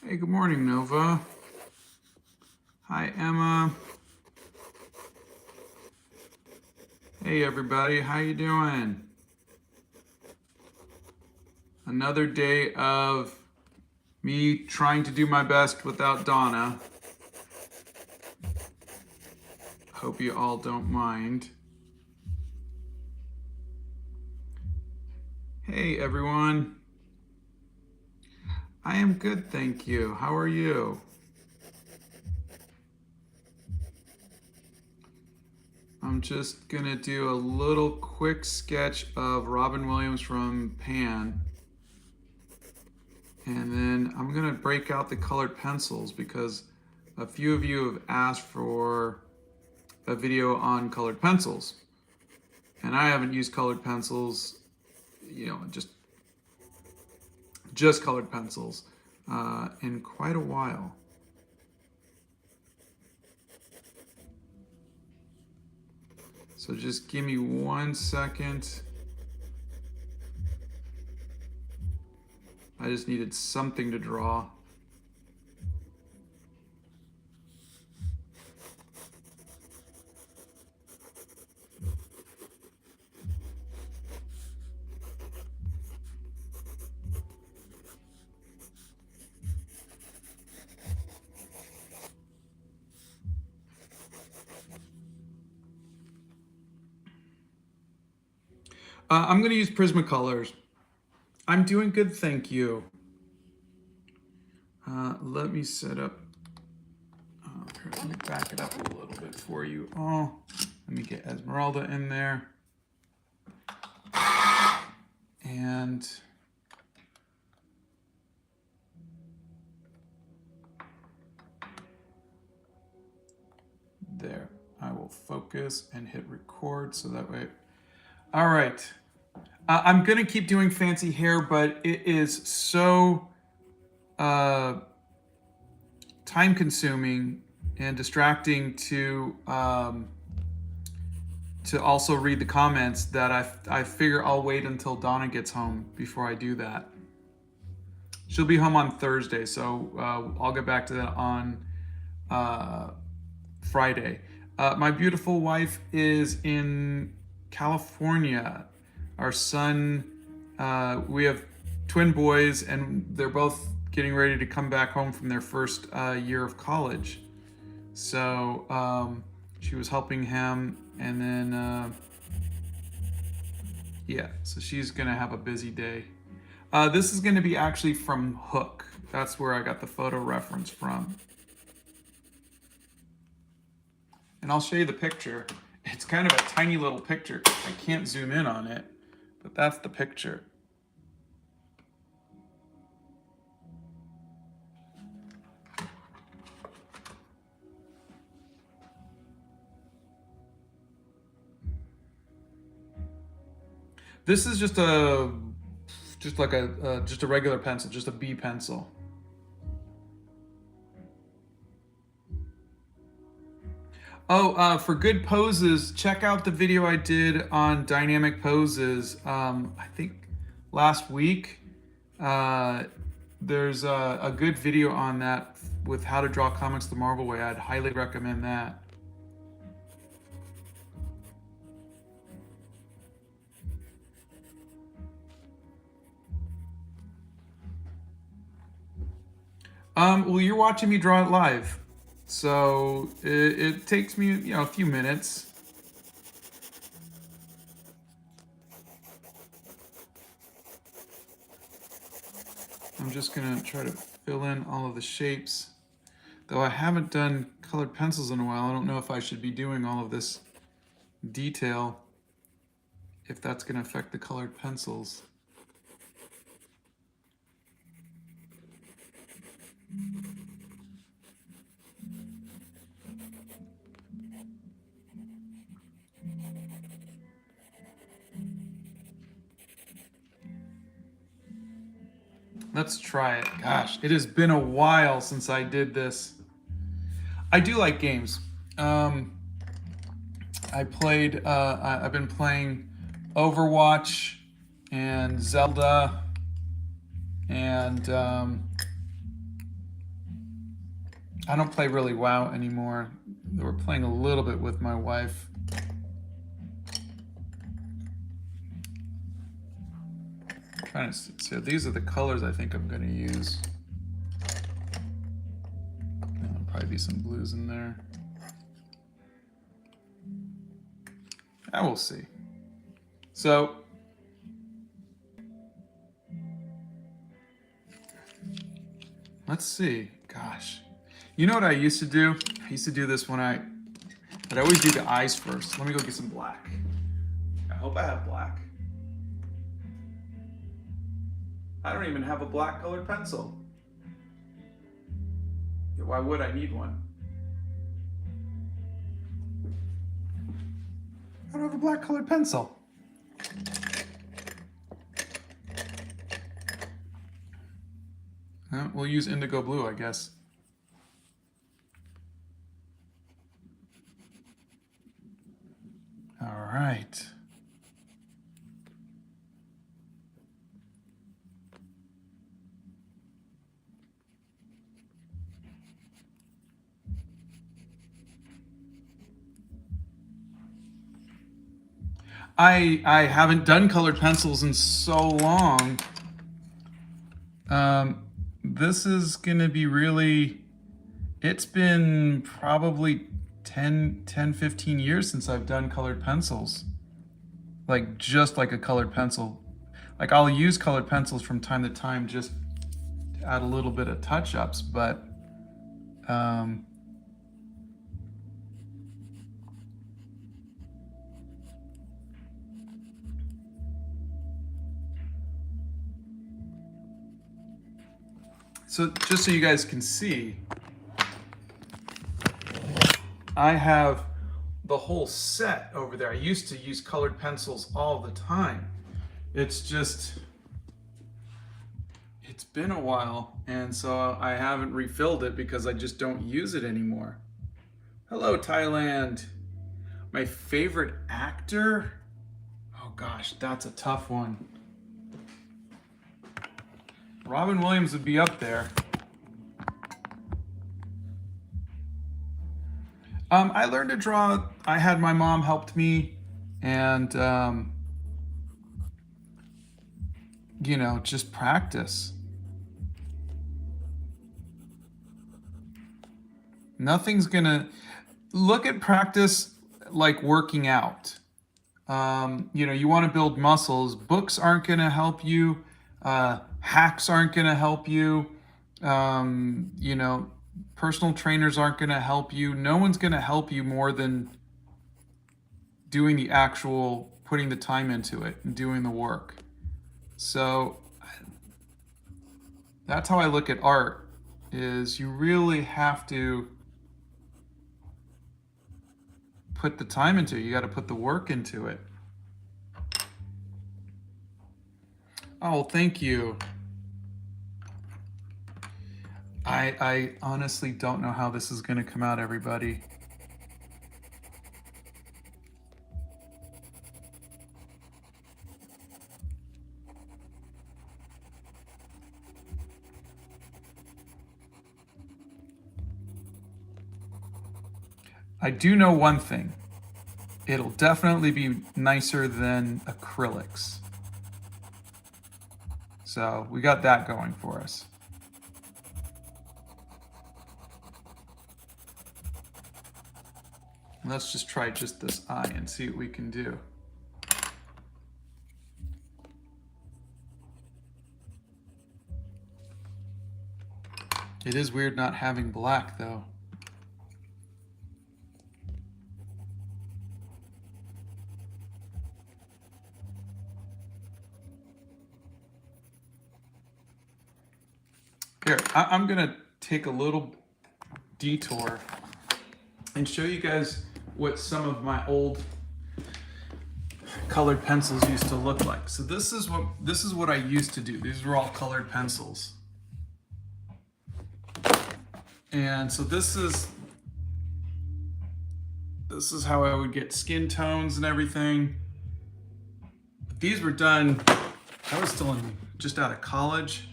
Hey, good morning, Nova. Hi, Emma. Hey, everybody. How you doing? Another day of me trying to do my best without Donna. Hope you all don't mind. Hey, everyone. I am good, thank you. How are you? I'm just gonna do a little quick sketch of Robin Williams from Pan. And then I'm gonna break out the colored pencils because a few of you have asked for a video on colored pencils. And I haven't used colored pencils, just colored pencils in quite a while. So just give me 1 second. I just needed something to draw. I'm going to use Prismacolors. I'm doing good, thank you. Let me set up. Let me back it up a little bit for you all. Let me get Esmeralda in there. And there. I will focus and hit record so that way. All right. I'm going to keep doing fancy hair, but it is so time consuming and distracting to also read the comments that I figure I'll wait until Donna gets home before I do that. She'll be home on Thursday, so I'll get back to that on Friday. My beautiful wife is in California. Our son, we have twin boys, and they're both getting ready to come back home from their first year of college. So she was helping him, and then, yeah, so she's gonna have a busy day. This is gonna be actually from Hook. That's where I got the photo reference from. And I'll show you the picture. It's kind of a tiny little picture. I can't zoom in on it, but that's the picture. This is just a regular pencil, just a B pencil. Oh, for good poses, check out the video I did on dynamic poses. I think last week. There's a good video on that with how to draw comics the Marvel way. I'd highly recommend that. Well, you're watching me draw it live, so it takes me, a few minutes. I'm just gonna try to fill in all of the shapes. Though I haven't done colored pencils in a while, I don't know if I should be doing all of this detail, if that's gonna affect the colored pencils. Let's try it. Gosh, it has been a while since I did this. I do like games. I've been playing Overwatch and Zelda and I don't play really WoW anymore. We're playing a little bit with my wife. Trying to see, so these are the colors I think I'm going to use. There'll probably be some blues in there. I will see. So let's see. Gosh, you know what I used to do? I used to do this when I'd always do the eyes first. Let me go get some black. I hope I have black. I don't even have a black colored pencil. Why would I need one? I don't have a black colored pencil. We'll use indigo blue, I guess. All right. I haven't done colored pencils in so long. This is gonna be really, it's been probably 10, 15 years since I've done colored pencils. Like just like a colored pencil. Like I'll use colored pencils from time to time just to add a little bit of touch-ups, but so just so you guys can see, I have the whole set over there. I used to use colored pencils all the time. It's just, it's been a while, and so I haven't refilled it because I just don't use it anymore. Hello, Thailand. My favorite actor? Oh gosh, that's a tough one. Robin Williams would be up there. I learned to draw. I had my mom helped me, and you know, just practice. Nothing's gonna look at practice like working out. You know, you want to build muscles. Books aren't gonna help you. Hacks aren't gonna help you. You know, personal trainers aren't going to help you. No one's going to help you more than doing the actual, putting the time into it and doing the work. So that's how I look at art, is you really have to put the time into it. You got to put the work into it. Oh, thank you. I honestly don't know how this is going to come out, everybody. I do know one thing. It'll definitely be nicer than acrylics. So we got that going for us. Let's just try just this eye and see what we can do. It is weird not having black though. Here, I'm gonna take a little detour and show you guys what some of my old colored pencils used to look like. So this is what I used to do. These were all colored pencils. And so this is how I would get skin tones and everything. But these were done, I was still just out of college.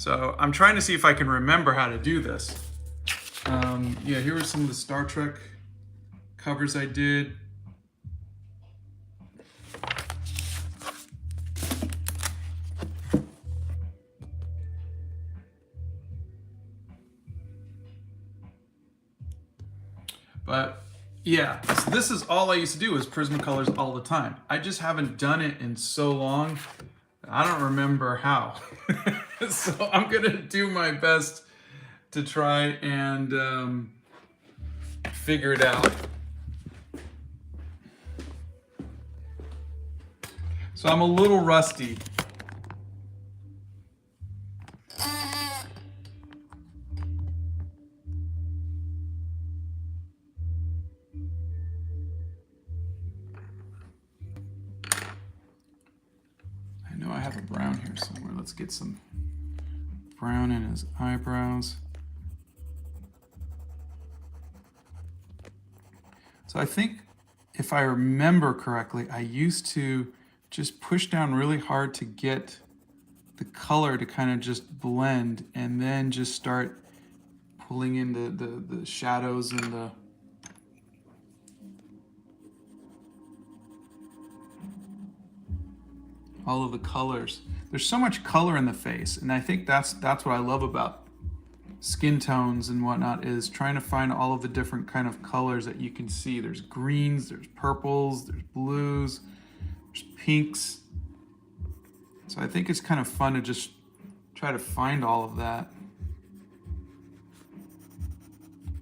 So I'm trying to see if I can remember how to do this. Yeah, here are some of the Star Trek covers I did. But yeah, so this is all I used to do is Prismacolors all the time. I just haven't done it in so long. I don't remember how. So I'm gonna do my best to try and figure it out. So I'm a little rusty. I know I have a brown here somewhere. Let's get some brown in his eyebrows. So I think if I remember correctly, I used to just push down really hard to get the color to kind of just blend, and then just start pulling in the shadows and all of the colors. There's so much color in the face, and I think that's what I love about skin tones and whatnot, is trying to find all of the different kind of colors that you can see. There's greens, there's purples, there's blues, there's pinks. So I think it's kind of fun to just try to find all of that.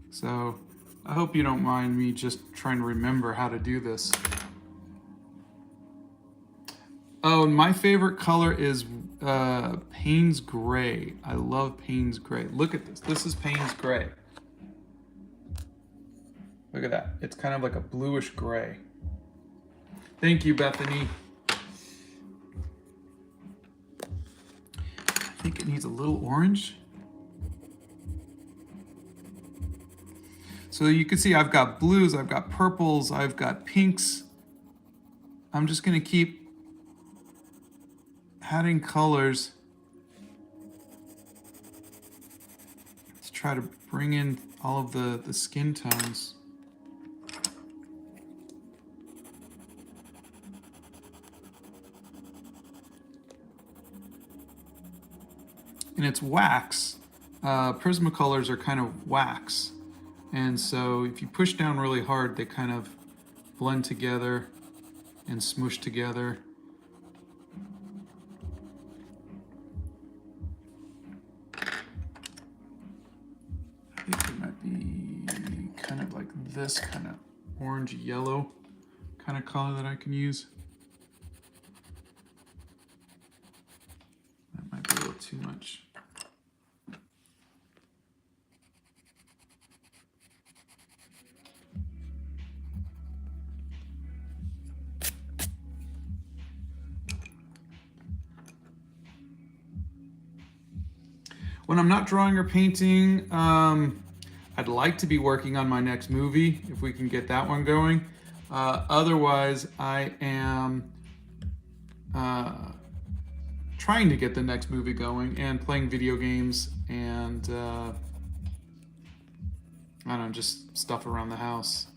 So I hope you don't mind me just trying to remember how to do this. Oh, and my favorite color is Payne's Gray. I love Payne's Gray. Look at this. This is Payne's Gray. Look at that. It's kind of like a bluish gray. Thank you, Bethany. I think it needs a little orange. So you can see I've got blues, I've got purples, I've got pinks. I'm just gonna keep adding colors to try to bring in all of the skin tones. And it's wax. Prismacolors are kind of wax. And so if you push down really hard, they kind of blend together and smoosh together. I think it might be kind of like this kind of orange yellow kind of color that I can use. That might be a little too much. When I'm not drawing or painting, I'd like to be working on my next movie, if we can get that one going. Otherwise, I am trying to get the next movie going and playing video games and, I don't know, just stuff around the house.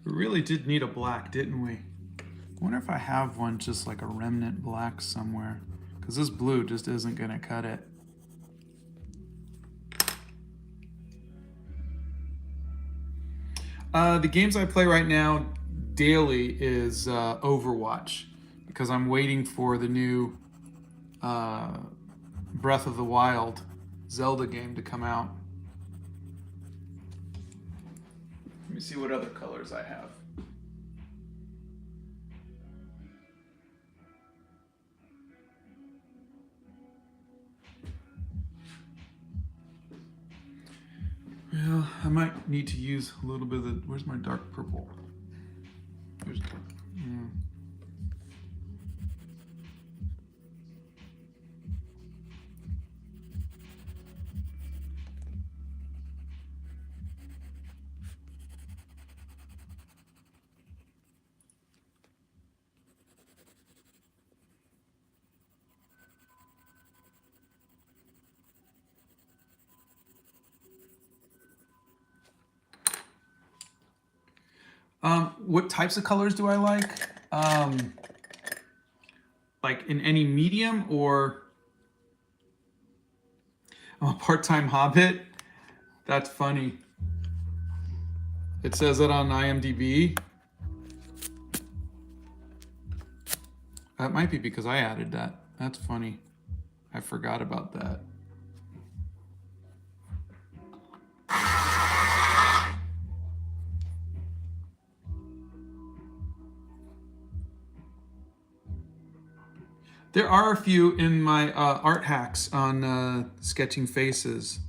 We really did need a black, didn't we? I wonder if I have one just like a remnant black somewhere, because this blue just isn't gonna cut it. The games I play right now daily is Overwatch, because I'm waiting for the new Breath of the Wild Zelda game to come out. Let me see what other colors I have. Well, I might need to use a little bit of the, where's my dark purple? Here's Yeah. What types of colors do I like? Like in any medium, or I'm a part-time Hobbit? That's funny. It says that on IMDb. That might be because I added that. That's funny. I forgot about that. There are a few in my art hacks on sketching faces,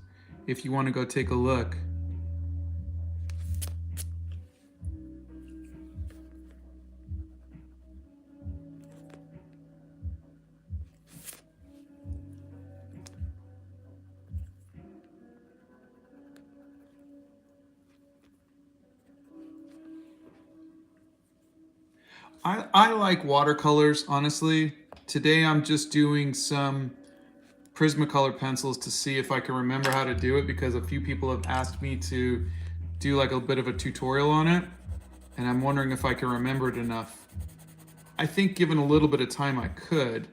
if you want to go take a look. I like watercolors, honestly. Today I'm just doing some Prismacolor pencils to see if I can remember how to do it, because a few people have asked me to do like a bit of a tutorial on it, and I'm wondering if I can remember it enough. I think given a little bit of time I could,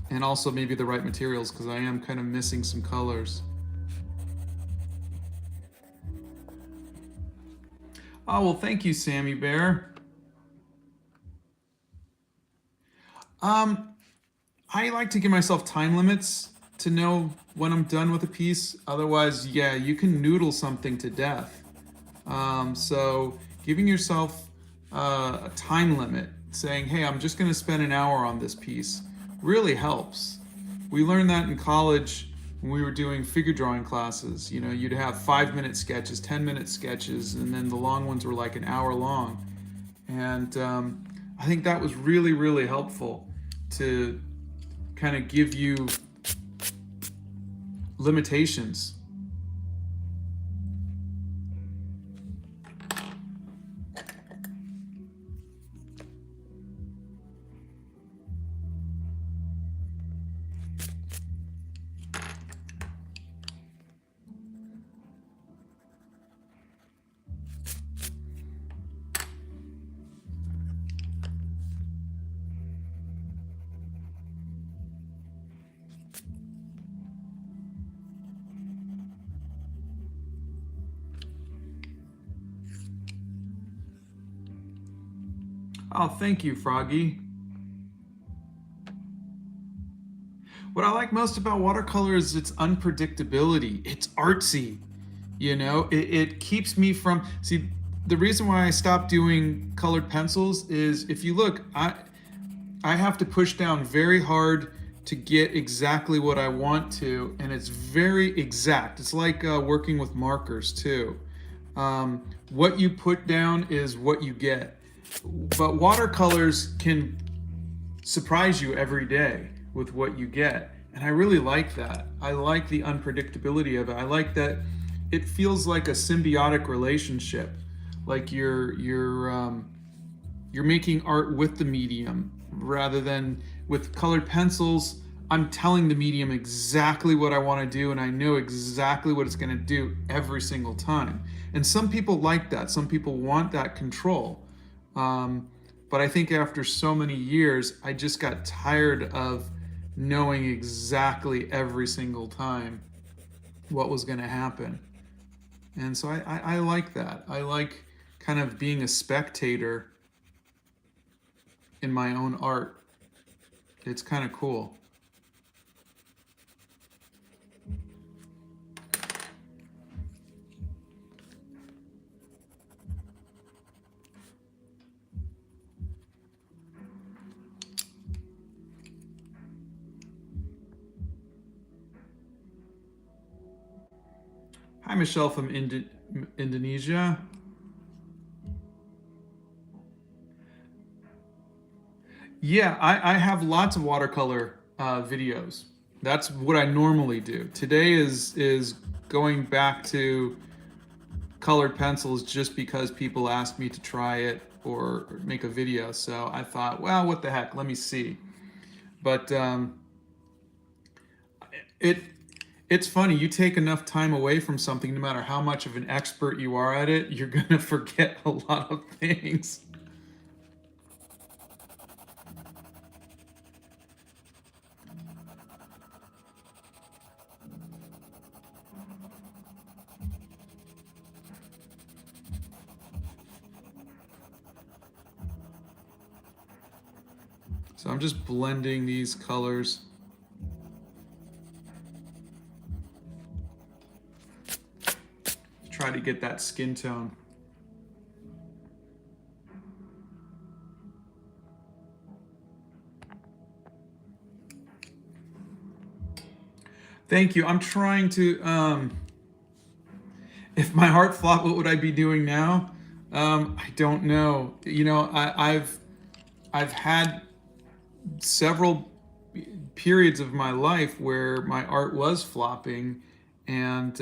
and also maybe the right materials, because I am kind of missing some colors. Oh, well, thank you, Sammy Bear. Um, I like to give myself time limits to know when I'm done with a piece. Otherwise, yeah, you can noodle something to death. So giving yourself a time limit, saying, hey, I'm just going to spend an hour on this piece, really helps. We learned that in college when we were doing figure drawing classes. You know, you'd have 5-minute sketches, 10-minute sketches, and then the long ones were like an hour long. And I think that was really, really helpful to kind of give you limitations. Oh, thank you, Froggy. What I like most about watercolor is its unpredictability. It's artsy. You know, it keeps me from. See, the reason why I stopped doing colored pencils is, if you look, I have to push down very hard to get exactly what I want to, and it's very exact. It's like working with markers too. What you put down is what you get. But watercolors can surprise you every day with what you get. And I really like that. I like the unpredictability of it. I like that it feels like a symbiotic relationship. Like you're making art with the medium, rather than with colored pencils. I'm telling the medium exactly what I want to do, and I know exactly what it's going to do every single time. And some people like that. Some people want that control. But I think after so many years, I just got tired of knowing exactly every single time what was going to happen. And so I like that. I like kind of being a spectator in my own art. It's kind of cool. Hi, Michelle from Indonesia. Yeah, I have lots of watercolor videos. That's what I normally do. Today is going back to colored pencils just because people asked me to try it or make a video. So I thought, well, what the heck? Let me see. But it it's funny. You take enough time away from something, no matter how much of an expert you are at it, you're gonna forget a lot of things. So I'm just blending these colors. Try to get that skin tone. Thank you. I'm trying to, if my heart flopped, what would I be doing now? I don't know. You know, I've had several periods of my life where my art was flopping, and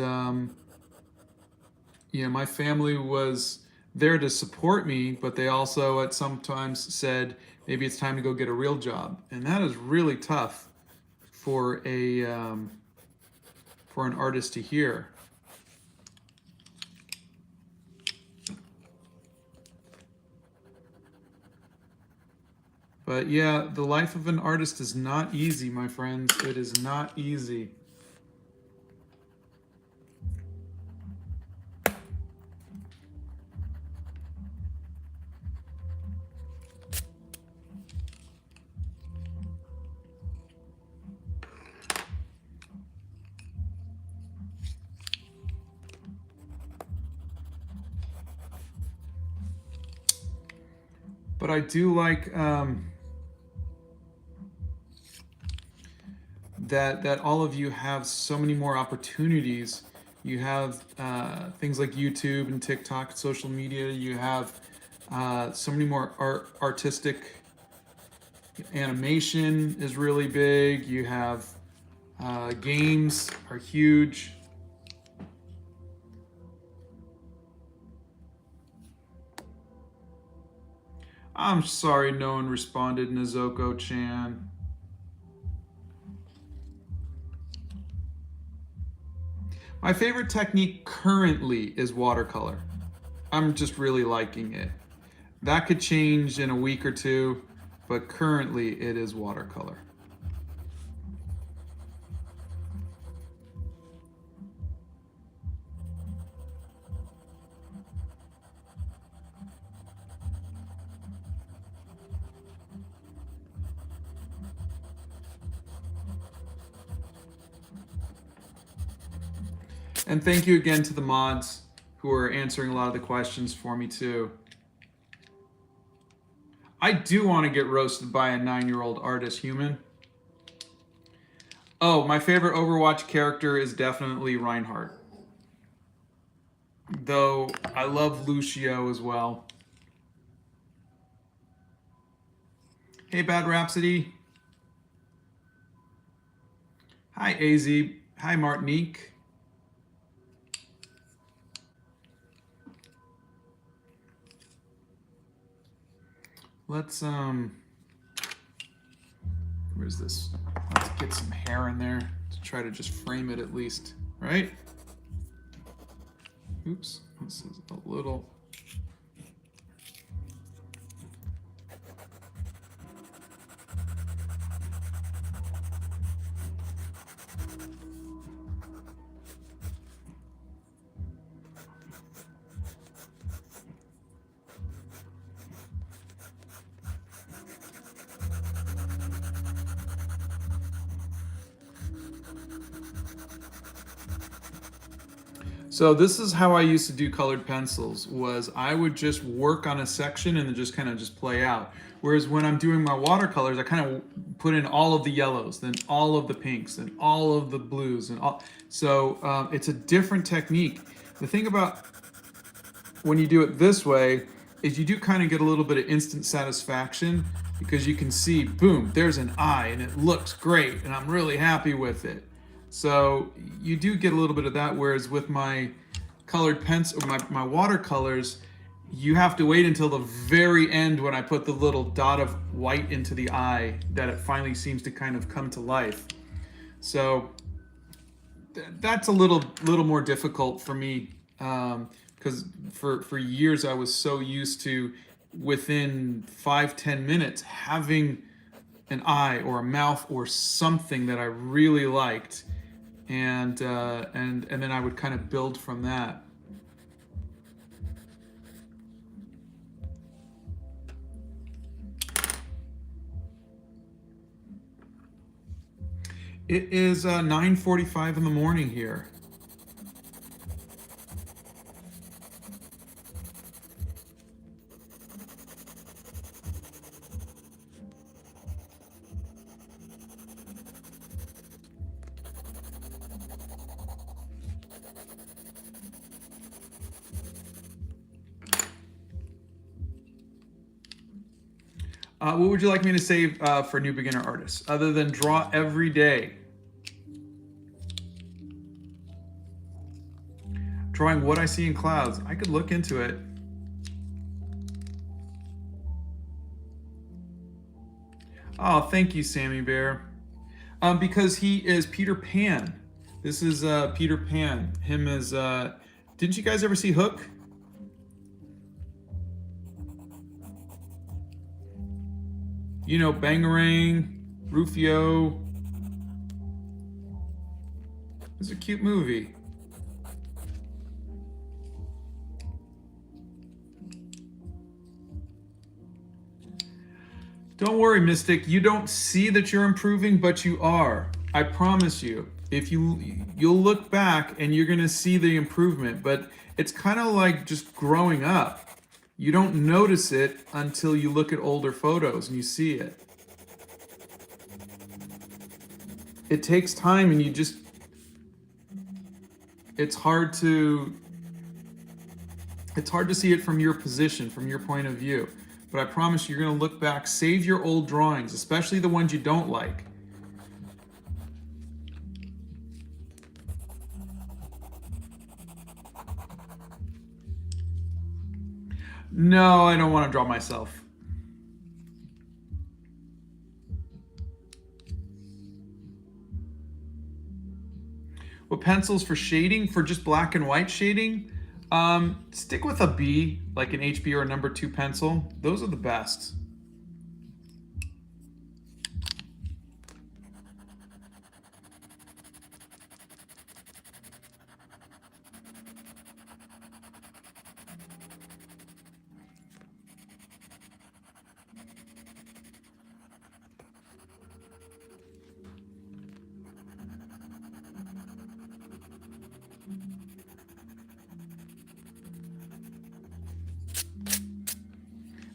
you know, my family was there to support me, but they also at sometimes said maybe it's time to go get a real job, and that is really tough for an artist to hear. But yeah, the life of an artist is not easy, my friends. It is not easy. But I do like that all of you have so many more opportunities. You have things like YouTube and TikTok, social media. You have so many more artistic. Animation is really big. You have games are huge. I'm sorry no one responded, Nizoko-chan. My favorite technique currently is watercolor. I'm just really liking it. That could change in a week or two, but currently it is watercolor. And thank you again to the mods who are answering a lot of the questions for me too. I do want to get roasted by a 9-year-old artist human. Oh, my favorite Overwatch character is definitely Reinhardt. Though I love Lucio as well. Hey, Bad Rhapsody. Hi, AZ. Hi, Martinique. Let's where's this? Let's get some hair in there to try to just frame it at least, right? Oops, this is a little. So this is how I used to do colored pencils, was I would just work on a section and then just kind of just play out. Whereas when I'm doing my watercolors, I kind of put in all of the yellows, then all of the pinks, and all of the blues, and all. So it's a different technique. The thing about when you do it this way is you do kind of get a little bit of instant satisfaction, because you can see, boom, there's an eye and it looks great and I'm really happy with it. So you do get a little bit of that, whereas with my colored pencil, my watercolors, you have to wait until the very end when I put the little dot of white into the eye that it finally seems to kind of come to life. So that's a little more difficult for me, because for years I was so used to within 5-10 minutes having an eye or a mouth or something that I really liked, and then I would kind of build from that. It is 9:45 in the morning here. What would you like me to say for new beginner artists, other than draw every day? Drawing what I see in clouds. I could look into it. Oh, thank you, Sammy Bear. Because he is Peter Pan. This is Peter Pan. Him as... didn't you guys ever see Hook? You know, Bangarang, Rufio. It's a cute movie. Don't worry, Mystic. You don't see that you're improving, but you are. I promise you. If you'll look back and you're gonna see the improvement, but it's kind of like just growing up. You don't notice it until you look at older photos and you see it. It takes time, and it's hard to see it from your position, from your point of view. But I promise you're going to look back, save your old drawings, especially the ones you don't like. No, I don't want to draw myself. What pencils for shading? For just black and white shading? Stick with a B, like an HB or a number 2 pencil. Those are the best.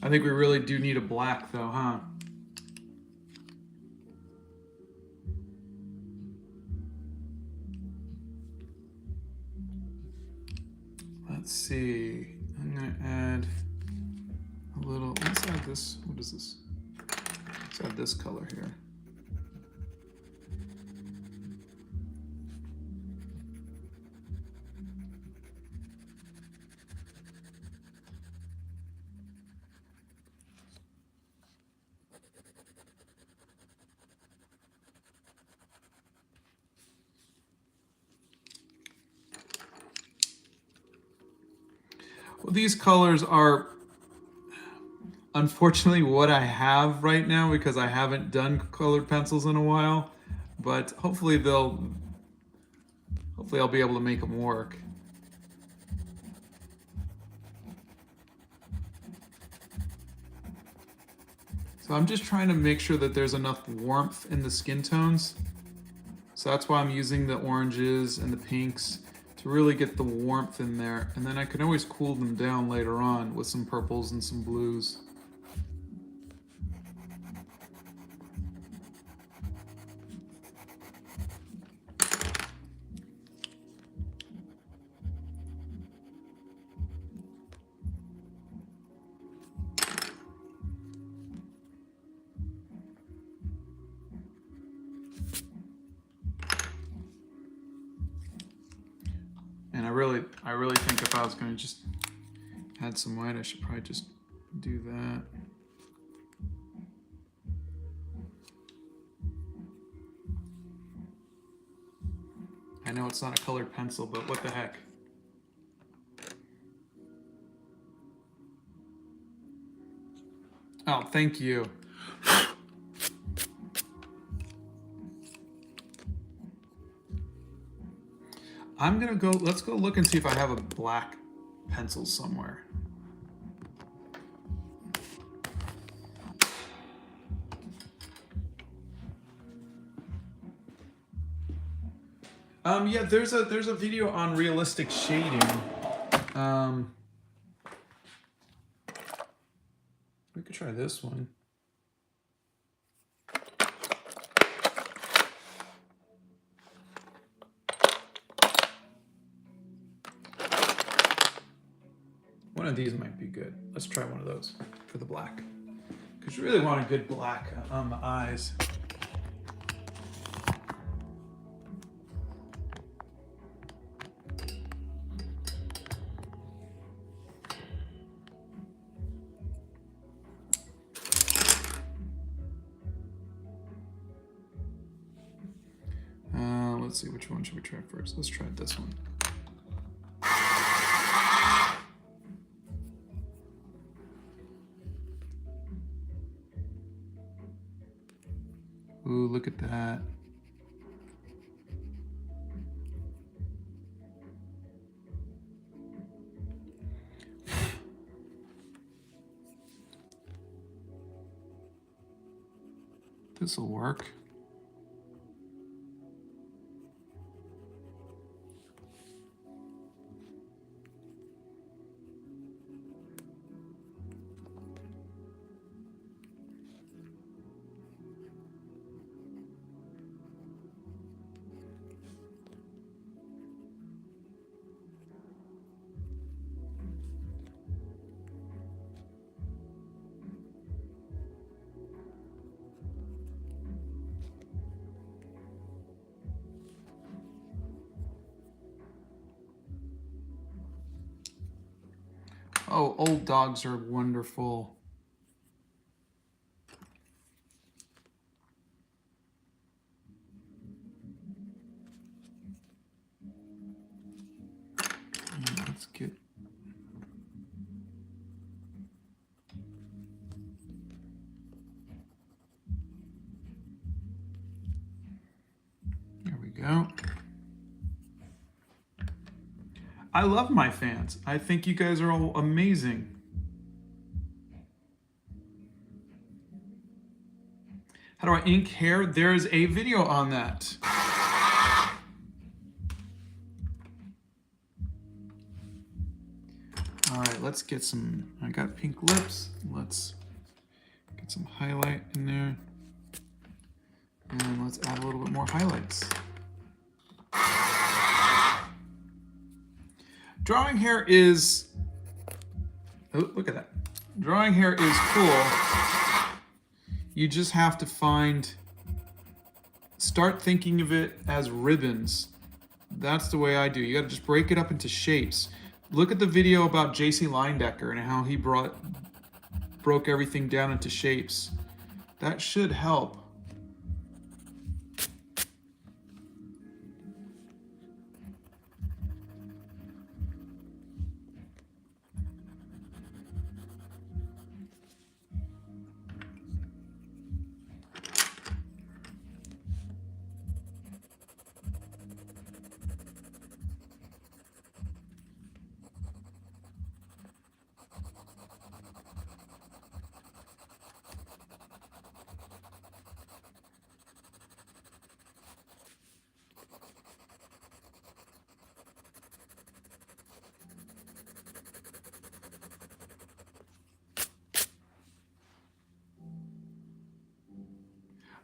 I think we really do need a black though, huh? Let's see. I'm gonna add a little, let's add this, what is this? Let's add this color here. Well, these colors are unfortunately what I have right now because I haven't done colored pencils in a while, but hopefully I'll be able to make them work. So I'm just trying to make sure that there's enough warmth in the skin tones. So that's why I'm using the oranges and the pinks to really get the warmth in there. And then I can always cool them down later on with some purples and some blues. I really think if I was going to just add some white, I should probably just do that. I know it's not a colored pencil, but what the heck. Oh, thank you. I'm gonna go, let's go look and see if I have a black pencil somewhere. Yeah, there's a video on realistic shading. We could try this one. One of these might be good. Let's try one of those for the black. Because you really want a good black on the eyes. Let's see, which one should we try first? Let's try this one. Ooh, look at that. This'll work. Oh, old dogs are wonderful. Let's get... There we go. I love my fans. I think you guys are all amazing. How do I ink hair? There's a video on that. All right, let's get some, I got pink lips. Let's get some highlight in there. And let's add a little bit more highlights. Drawing hair is, oh, look at that. Drawing hair is cool. You just have to start thinking of it as ribbons. That's the way I do. You gotta just break it up into shapes. Look at the video about J.C. Leyendecker and how he broke everything down into shapes. That should help.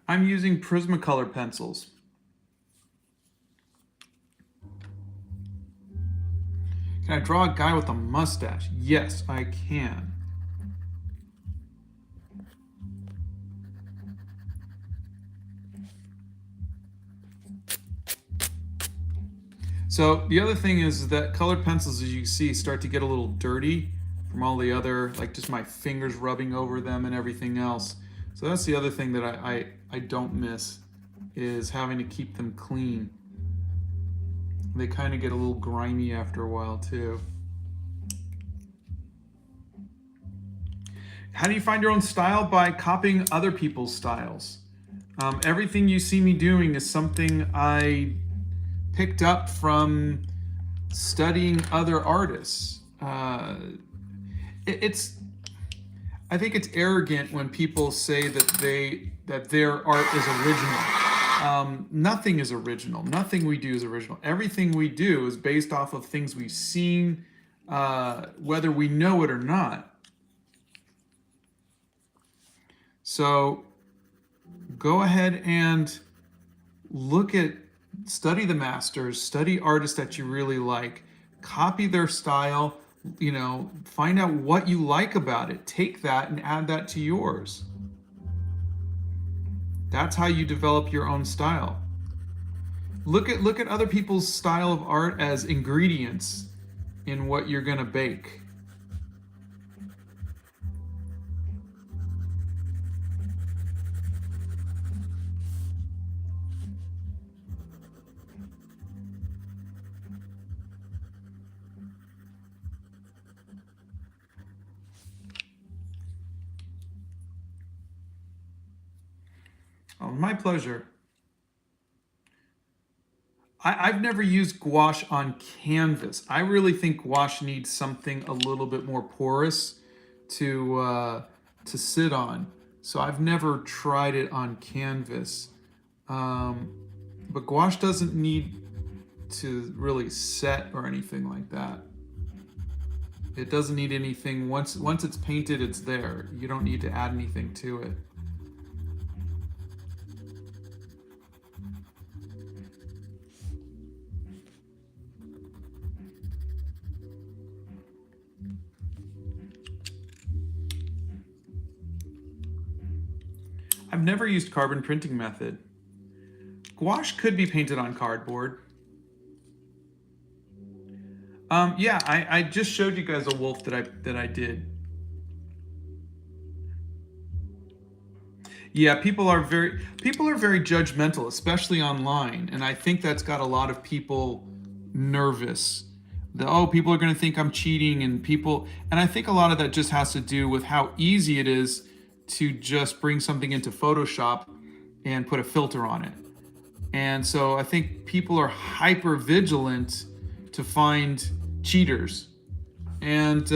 I'm using Prismacolor pencils. Can I draw a guy with a mustache? Yes, I can. So the other thing is that colored pencils, as you see, start to get a little dirty from all the other, like just my fingers rubbing over them and everything else. So that's the other thing that I don't miss, is having to keep them clean. They kind of get a little grimy after a while too. How do you find your own style? By copying other people's styles. Everything you see me doing is something I picked up from studying other artists. I think it's arrogant when people say that their art is original. Nothing is original. Nothing we do is original. Everything we do is based off of things we've seen, whether we know it or not. So go ahead and study the masters, study artists that you really like, copy their style, find out what you like about it, take that and add that to yours. That's how you develop your own style. Look at other people's style of art as ingredients in what you're going to bake. Oh, my pleasure. I've never used gouache on canvas. I really think gouache needs something a little bit more porous to sit on. So I've never tried it on canvas. But gouache doesn't need to really set or anything like that. It doesn't need anything. Once it's painted, it's there. You don't need to add anything to it. I've never used carbon printing method. Gouache could be painted on cardboard. Yeah, I just showed you guys a wolf that I did. Yeah, people are very judgmental, especially online, and I think that's got a lot of people nervous. People are going to think I'm cheating, and I think a lot of that just has to do with how easy it is to just bring something into Photoshop and put a filter on it. And so I think people are hyper vigilant to find cheaters. And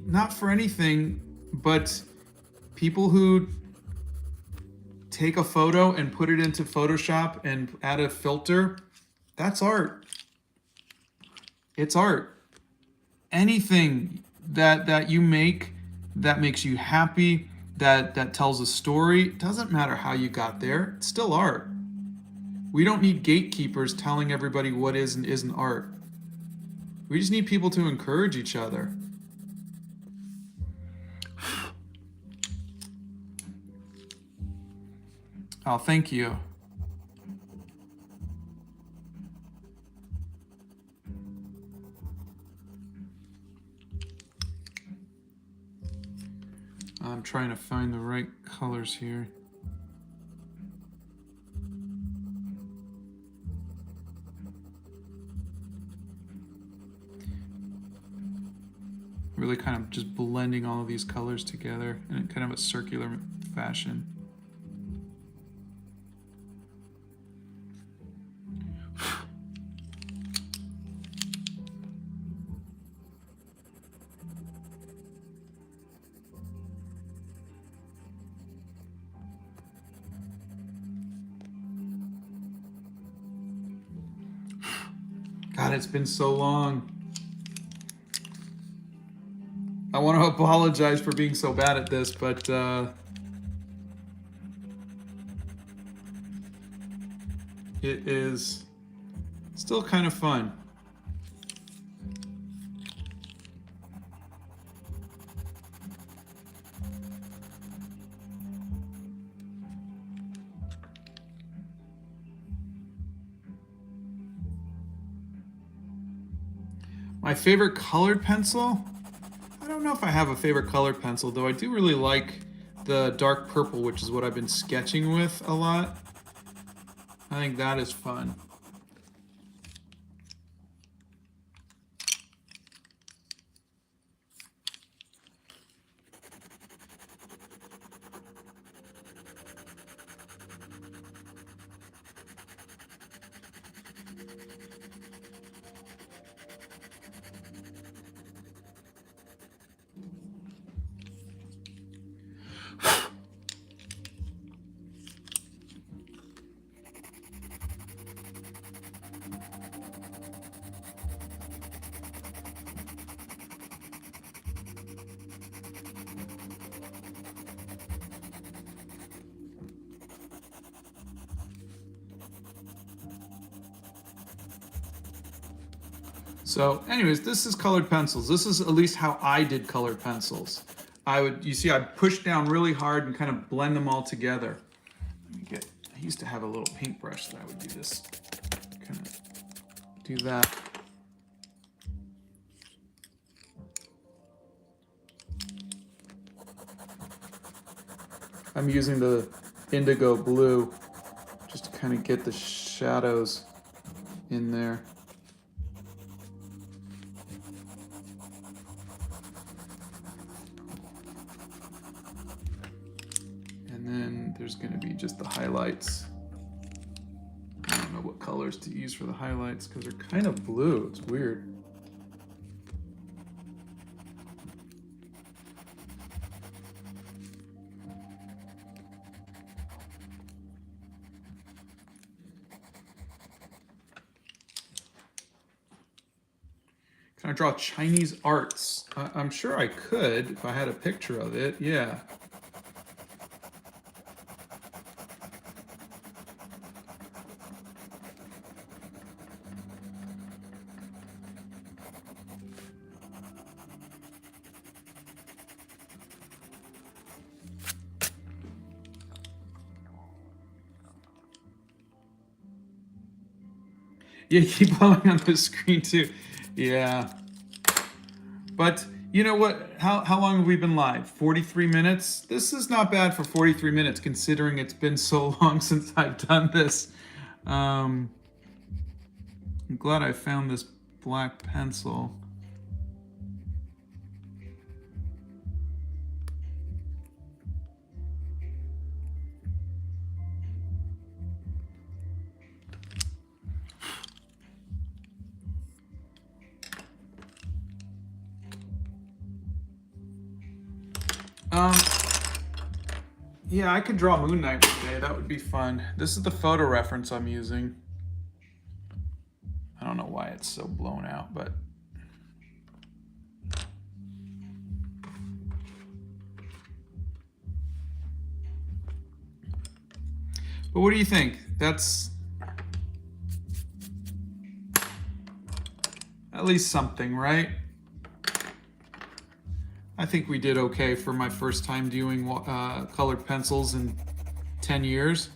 not for anything, but people who take a photo and put it into Photoshop and add a filter, that's art. It's art. Anything that you make that makes you happy, that tells a story, it doesn't matter how you got there, it's still art. We don't need gatekeepers telling everybody what is and isn't art. We just need people to encourage each other. Oh, thank you. I'm trying to find the right colors here. Really kind of just blending all of these colors together in kind of a circular fashion. God, it's been so long. I want to apologize for being so bad at this, but it is still kind of fun. My favorite colored pencil? I don't know if I have a favorite colored pencil, though I do really like the dark purple, which is what I've been sketching with a lot. I think that is fun. So anyways, this is colored pencils. This is at least how I did colored pencils. You see, I'd push down really hard and kind of blend them all together. I used to have a little paintbrush that I would do this, kind of do that. I'm using the indigo blue just to kind of get the shadows in there. And then there's going to be just the highlights. I don't know what colors to use for the highlights because they're kind of blue. It's weird. Can I draw Chinese arts? I'm sure I could if I had a picture of it. Yeah. Yeah, keep blowing on the screen too. Yeah. But you know what? How long have we been live? 43 minutes? This is not bad for 43 minutes considering it's been so long since I've done this. I'm glad I found this black pencil. Yeah, I could draw Moon Knight today. That would be fun. This is the photo reference I'm using. I don't know why it's so blown out, but... But what do you think? That's at least something, right? I think we did okay for my first time doing colored pencils in 10 years.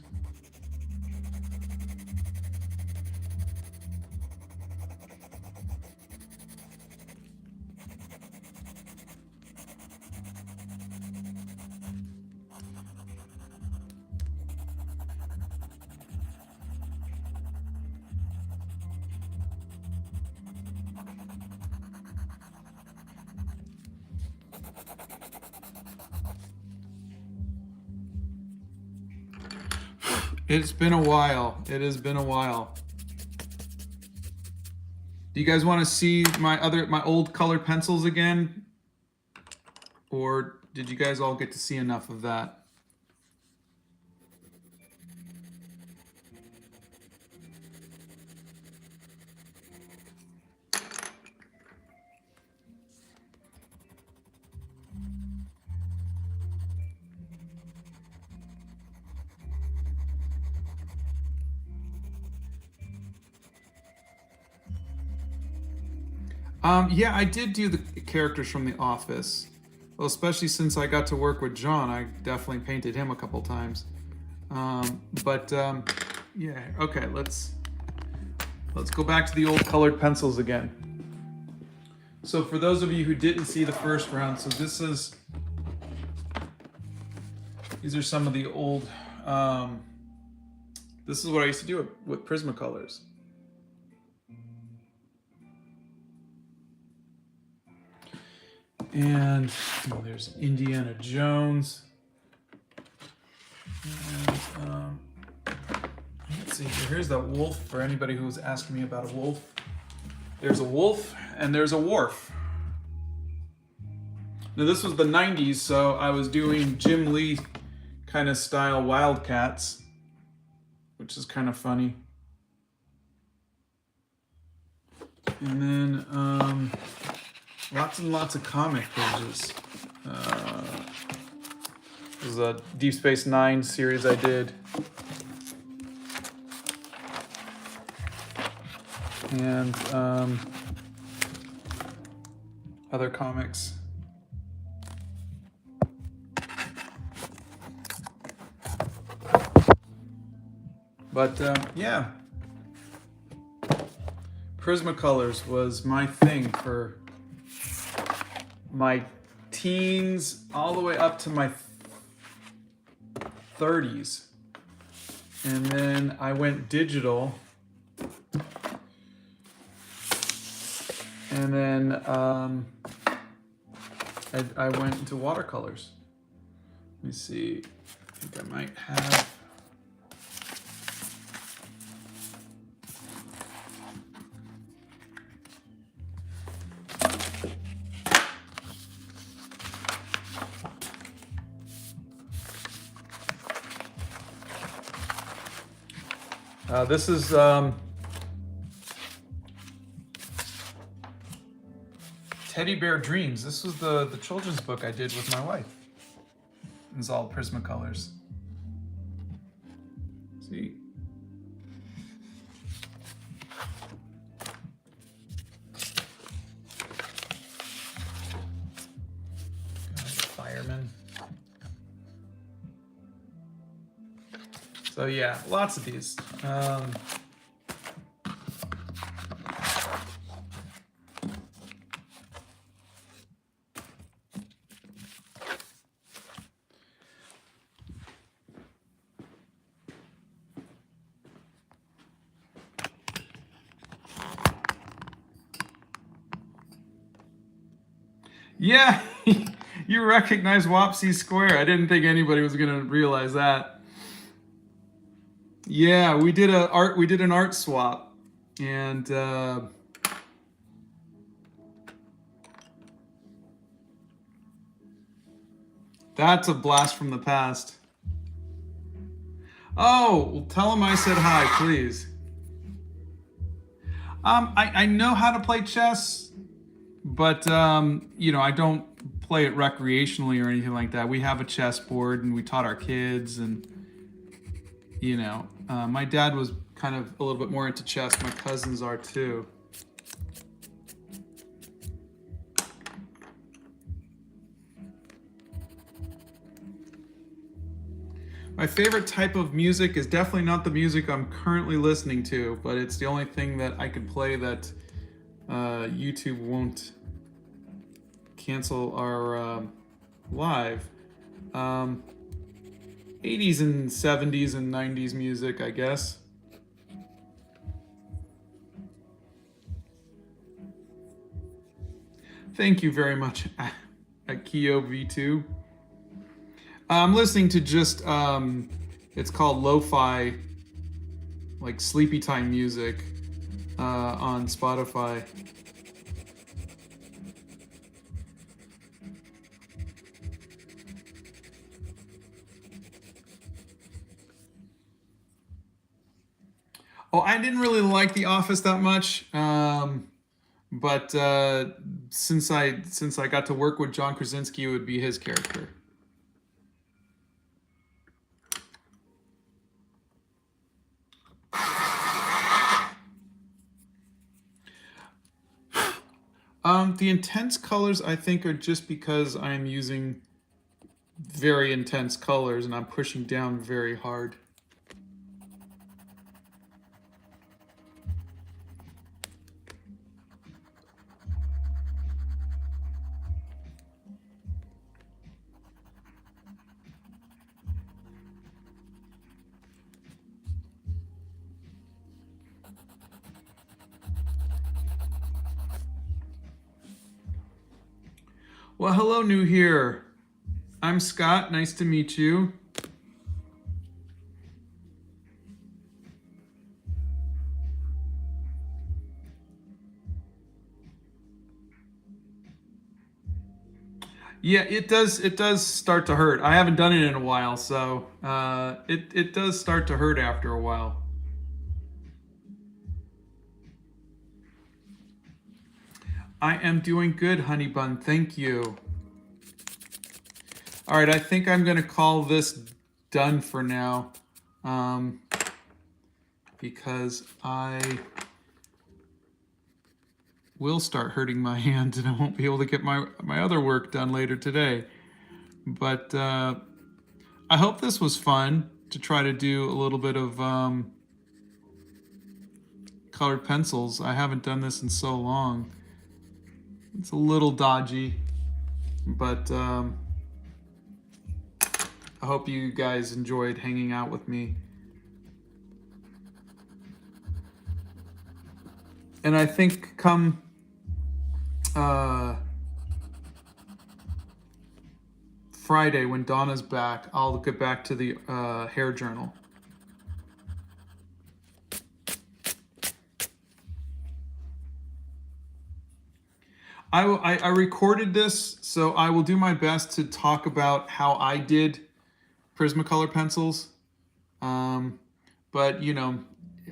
It's been a while. It has been a while. Do you guys want to see my old colored pencils again? Or did you guys all get to see enough of that? Yeah, I did do the characters from The Office. Well, especially since I got to work with John, I definitely painted him a couple times. Yeah, okay, let's go back to the old colored pencils again. So for those of you who didn't see the first round, so these are some of the old, this is what I used to do with Prismacolors. And there's Indiana Jones. And let's see, here's that wolf for anybody who was asking me about a wolf. There's a wolf and there's a wharf. Now this was the 90s, so I was doing Jim Lee kind of style Wildcats, which is kind of funny. And then lots and lots of comic pages. This is a Deep Space Nine series I did. And other comics. But yeah, Prismacolors was my thing for my teens all the way up to my 30s. And then I went digital. And then I went into watercolors. Let me see. I think I might have. This is Teddy Bear Dreams. This was the children's book I did with my wife. It's all Prismacolors. See? Fireman. So yeah, lots of these. Yeah, you recognize Wopsy Square. I didn't think anybody was gonna realize that. Yeah, we did an art swap, and that's a blast from the past. Oh, well, tell him I said hi, please. I know how to play chess, but you know, I don't play it recreationally or anything like that. We have a chessboard, and we taught our kids, and you know, my dad was kind of a little bit more into chess. My cousins are too. My favorite type of music is definitely not the music I'm currently listening to, but it's the only thing that I can play that YouTube won't cancel our live. 80s and 70s and 90s music, I guess. Thank you very much, Akio V2. I'm listening to just, it's called lo-fi, like sleepy time music on Spotify. Oh, I didn't really like The Office that much, but since I got to work with John Krasinski, it would be his character. The intense colors, I think, are just because I'm using very intense colors and I'm pushing down very hard. Well, hello, new here. I'm Scott. Nice to meet you. Yeah, it does. It does start to hurt. I haven't done it in a while, so it does start to hurt after a while. I am doing good, honey bun. Thank you. All right, I think I'm gonna call this done for now, because I will start hurting my hand and I won't be able to get my other work done later today. But I hope this was fun to try to do a little bit of colored pencils. I haven't done this in so long. It's a little dodgy, but I hope you guys enjoyed hanging out with me. And I think come Friday, when Donna's back, I'll get back to the hair journal. I recorded this, so I will do my best to talk about how I did Prismacolor pencils. But, you know,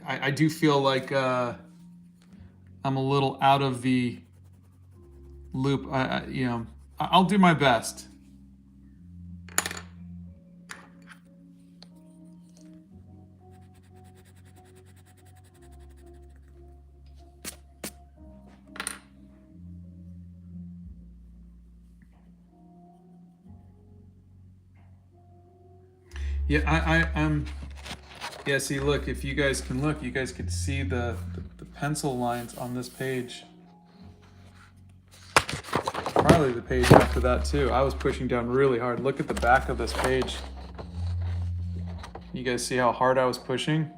I do feel like I'm a little out of the loop. You know, I'll do my best. Yeah, I'm. Yeah, see, look, if you guys can look, you guys could see the pencil lines on this page. Probably the page after that too. I was pushing down really hard. Look at the back of this page. You guys see how hard I was pushing?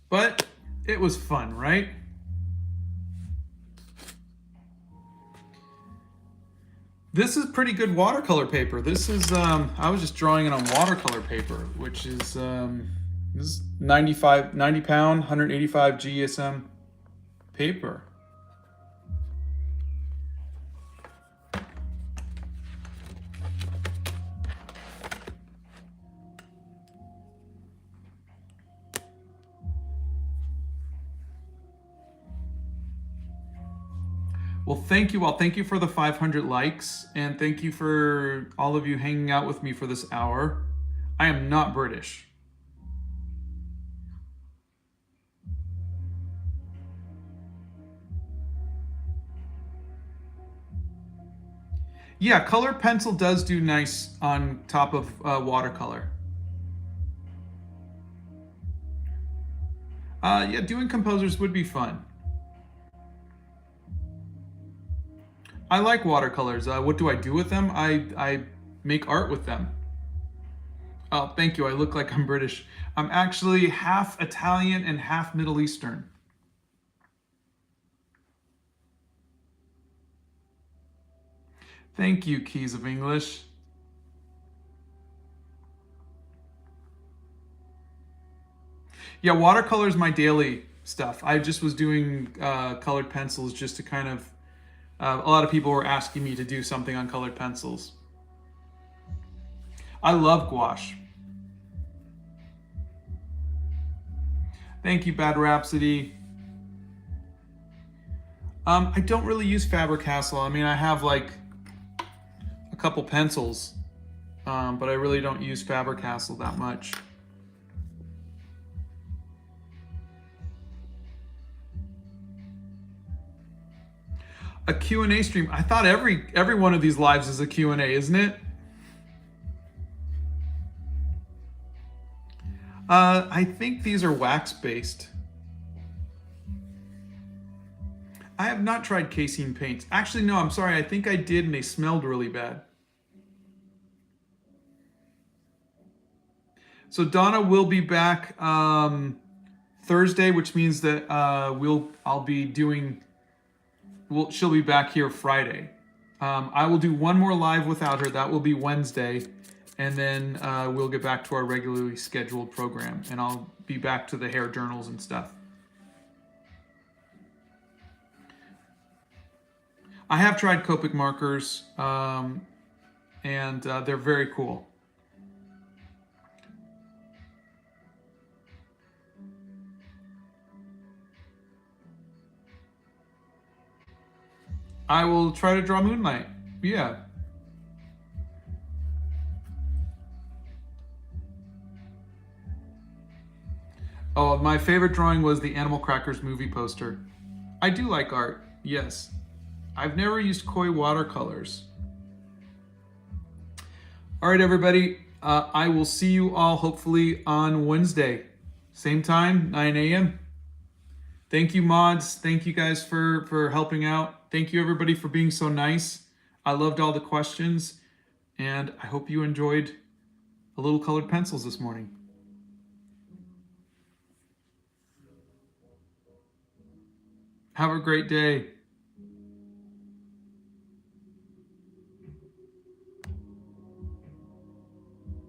But it was fun, right? This is pretty good watercolor paper. This is, I was just drawing it on watercolor paper, which is, this is 90 pound, 185 GSM paper. Well, thank you all. Thank you for the 500 likes, and thank you for all of you hanging out with me for this hour. I am not British. Yeah, colored pencil does do nice on top of watercolor. Yeah, doing composers would be fun. I like watercolors. What do I do with them? I make art with them. Oh, thank you. I look like I'm British. I'm actually half Italian and half Middle Eastern. Thank you, Keys of English. Yeah, watercolor is my daily stuff. I just was doing colored pencils just to kind of, a lot of people were asking me to do something on colored pencils. I love gouache. Thank you, Bad Rhapsody. I don't really use Faber-Castell. I mean, I have like a couple pencils, but I really don't use Faber-Castell that much. A Q&A stream. I thought every one of these lives is a Q&A, isn't it? I think these are wax based. I have not tried casein paints. Actually, no, I'm sorry. I think I did, and they smelled really bad. So Donna will be back Thursday, which means that I'll be doing. Well, she'll be back here Friday. I will do one more live without her. That will be Wednesday, and then we'll get back to our regularly scheduled program, and I'll be back to the hair journals and stuff. I have tried Copic markers, and they're very cool. I will try to draw Moonlight. Yeah. Oh, my favorite drawing was the Animal Crackers movie poster. I do like art, yes. I've never used koi watercolors. All right, everybody. I will see you all hopefully on Wednesday. Same time, 9 a.m. Thank you, mods. Thank you guys for helping out. Thank you, everybody, for being so nice. I loved all the questions, and I hope you enjoyed a little colored pencils this morning. Have a great day.